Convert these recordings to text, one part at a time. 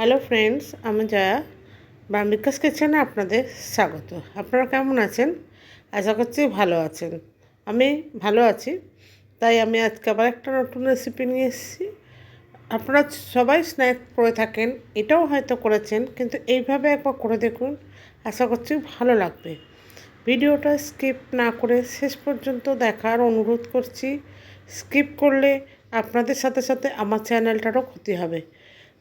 Hello friends, আমি জয়া বিকাশ কিচেনে আপনাদের স্বাগত। আপনারা কেমন আছেন? আশা করছি ভালো আছেন। আমি ভালো আছি, তাই আমি আজকে আবার একটা নতুন রেসিপি নিয়ে এসেছি। আপনারা সবাই স্ন্যাক করে থাকেন, এটাও হয়তো করেছেন, কিন্তু এইভাবে একবার করে দেখুন, আশা করছি ভালো লাগবে। ভিডিওটা স্কিপ না করে শেষ পর্যন্ত দেখার অনুরোধ করছি। স্কিপ করলে আপনাদের সাথে সাথে আমার চ্যানেলটারও ক্ষতি হবে।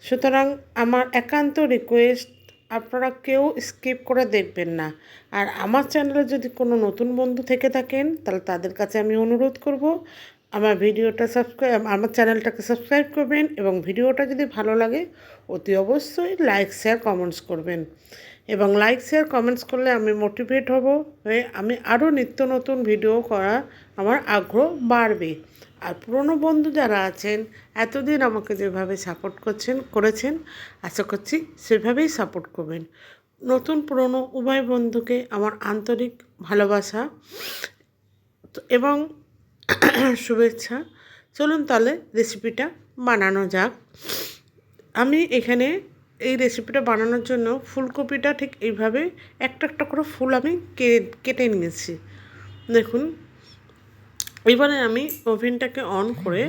সুতরাং আমার একান্ত রিকোয়েস্ট, আপনারা কেউ স্কিপ করে দেখবেন না। আর আমার চ্যানেলে যদি কোনো নতুন বন্ধু থেকে থাকেন, তাহলে তাদের কাছে আমি অনুরোধ করব আমার চ্যানেলটাকে সাবস্ক্রাইব করবেন, এবং ভিডিওটা যদি ভালো লাগে অতি অবশ্যই লাইক শেয়ার কমেন্টস করবেন। এবং লাইক শেয়ার কমেন্টস করলে আমি মোটিভেট হয়ে আমি আরও নিত্য নতুন ভিডিও করা আমার আগ্রহ বাড়বে। আর পুরনো বন্ধু যারা আছেন, এতদিন আমাকে যেভাবে সাপোর্ট করেছেন, আশা করছি সেভাবেই সাপোর্ট করবেন। নতুন পুরনো উভয় বন্ধুকে আমার আন্তরিক ভালোবাসা এবং শুভেচ্ছা। চলুন তাহলে রেসিপিটা বানানো যাক। আমি এখানে এই রেসিপিটা বানানোর জন্য ফুলকপিটা ঠিক এইভাবে একটা একটা করে ফুল আমি কেটে নিয়েছি। দেখুন, এবারে আমি ওভেনটাকে অন করে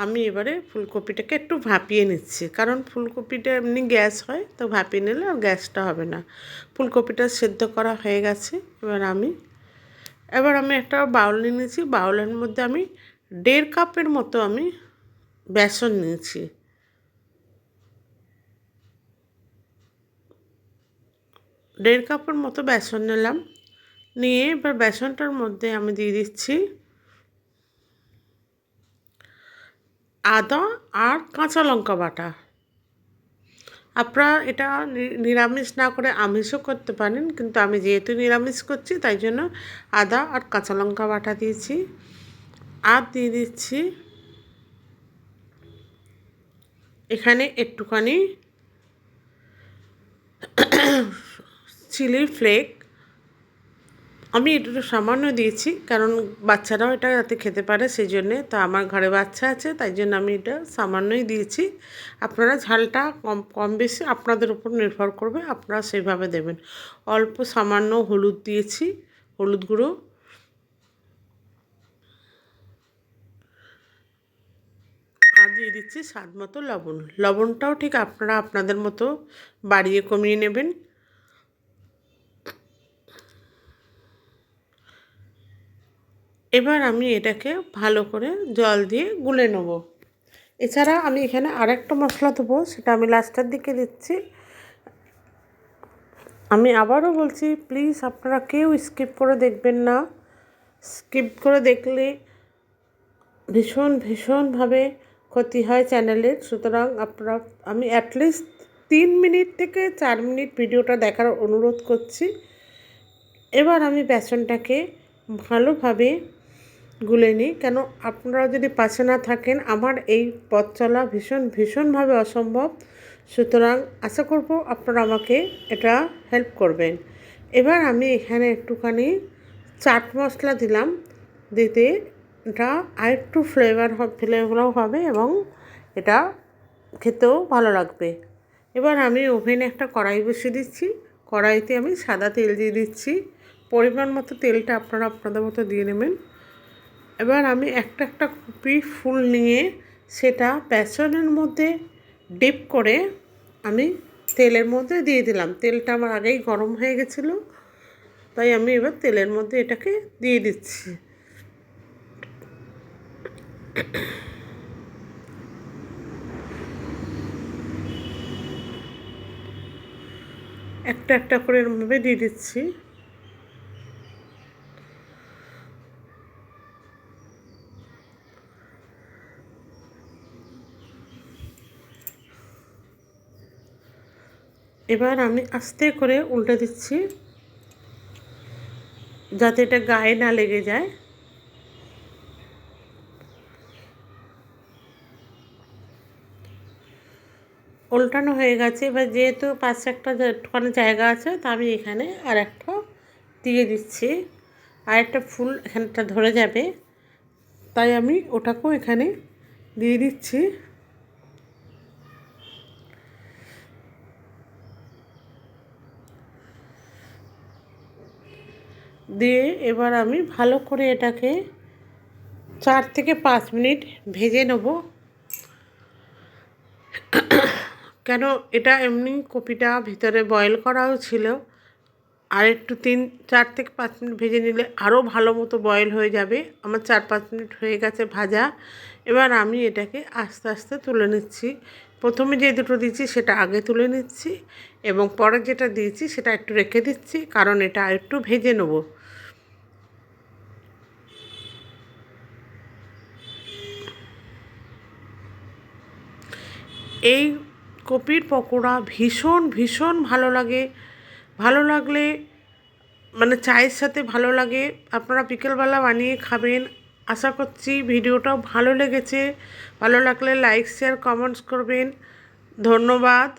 আমি এবারে ফুলকপিটাকে একটু ভাপিয়ে নিচ্ছি, কারণ ফুলকপিটা এমনি গ্যাস হয়, তো ভাপিয়ে নিলে আর গ্যাসটা হবে না। ফুলকপিটা সেদ্ধ করা হয়ে গেছে। এবার আমি একটা বাউল নিয়ে নিয়েছি। বাউলের মধ্যে আমি 1.5 কাপের মতো আমি বেসন নিয়েছি। দেড় কাপের মতো বেসন নিলাম। নিয়ে এবার বেসনটার মধ্যে আমি দিয়ে দিচ্ছি আদা আর কাঁচা লঙ্কা বাটা। আপনারা এটা নিরামিষ না করে আমিষও করতে পারেন, কিন্তু আমি যেহেতু নিরামিষ করছি তাই জন্য আদা আর কাঁচা লঙ্কা বাটা দিয়েছি। আর দিয়ে দিচ্ছি এখানে একটুখানি চিলি ফ্লেক। আমি এটা সামান্য দিয়েছি, কারণ বাচ্চারাও এটা যাতে খেতে পারে সেই জন্যে। তো আমার ঘরে বাচ্চা আছে, তাই জন্য আমি এটা সামান্যই দিয়েছি। আপনারা ঝালটা কম বেশি আপনাদের উপর নির্ভর করবে, আপনারা সেইভাবে দেবেন। অল্প সামান্য হলুদ দিয়েছি, হলুদ গুঁড়ো। আর দিয়ে দিচ্ছি স্বাদ মতো লবণ। লবণটাও ঠিক আপনারা আপনাদের মতো বাড়িয়ে কমিয়ে নেবেন। এবার আমি এটাকে ভালো করে জল দিয়ে গুলে নেব। এছাড়া আমি এখানে আরেকটা মশলা দেবো, সেটা আমি লাস্টের দিকে দিচ্ছি। আমি আবারও বলছি, প্লিজ আপনারা কেউ স্কিপ করে দেখবেন না। স্কিপ করে দেখলে ভীষণভাবে ক্ষতি হয় চ্যানেলের। সুতরাং আমি অ্যাটলিস্ট 3 মিনিট থেকে 4 মিনিট ভিডিওটা দেখার অনুরোধ করছি। এবার আমি বেসনটাকে ভালোভাবে গুলে নিই, কেন আপনারা যদি পাশে না থাকেন আমার এই পথ চলা ভীষণভাবে অসম্ভব। সুতরাং আশা করব আপনারা আমাকে এটা হেল্প করবেন। এবার আমি এখানে একটুখানি চাট মশলা দিলাম। দিতে এটা আরেকটু ফ্লেভারও হবে, এবং এটা খেতেও ভালো লাগবে। এবার আমি ওভেনে একটা কড়াই বসিয়ে দিচ্ছি। কড়াইতে আমি সাদা তেল দিয়ে দিচ্ছি। পরিমাণ মতো তেলটা আপনারা আপনাদের মতো দিয়ে নেবেন। এবার আমি একটা একটা কপি ফুল নিয়ে সেটা বেসনের মধ্যে ডিপ করে আমি তেলের মধ্যে দিয়ে দিলাম। তেলটা আমার আগেই গরম হয়ে গেছিলো, তাই আমি এবার তেলের মধ্যে এটাকে দিয়ে দিচ্ছি। একটা একটা করে এরমভাবে দিয়ে দিচ্ছি। এবার আমি আস্তে করে উল্টে দিচ্ছি, যাতে এটা গায়ে না লেগে যায়। উল্টানো হয়ে গেছে। এবার যেহেতু পাশে একটুখানি জায়গা আছে, তা আমি এখানে আর একটা দিয়ে দিচ্ছি। আর একটা ফুল এখানটা ধরে যাবে, তাই আমি ওটাকেও এখানে দিয়ে দিচ্ছি। দিয়ে এবার আমি ভালো করে এটাকে 4 থেকে 5 মিনিট ভেজে নেব। কেন এটা এমনি কপিটা ভিতরে বয়েল করাও ছিল, আর একটু 4 থেকে 5 মিনিট ভেজে নিলে আরও ভালো মতো বয়েল হয়ে যাবে। আমার 4-5 মিনিট হয়ে গেছে ভাজা। এবার আমি এটাকে আস্তে আস্তে তুলে নিচ্ছি। প্রথমে যে দুটো দিয়েছি সেটা আগে তুলে নিচ্ছি, এবং পরে যেটা দিয়েছি সেটা একটু রেখে দিচ্ছি, কারণ এটা একটু ভেজে নেব। এই কপির পকোড়া ভীষণ ভীষণ ভালো লাগে। ভালো লাগলে মানে চায়ের সাথে ভালো লাগে। আপনারা বিকেলবেলা বানিয়ে খাবেন। আশা করছি ভিডিওটাও ভালো লেগেছে। ভালো লাগলে লাইক শেয়ার কমেন্টস করবেন। ধন্যবাদ।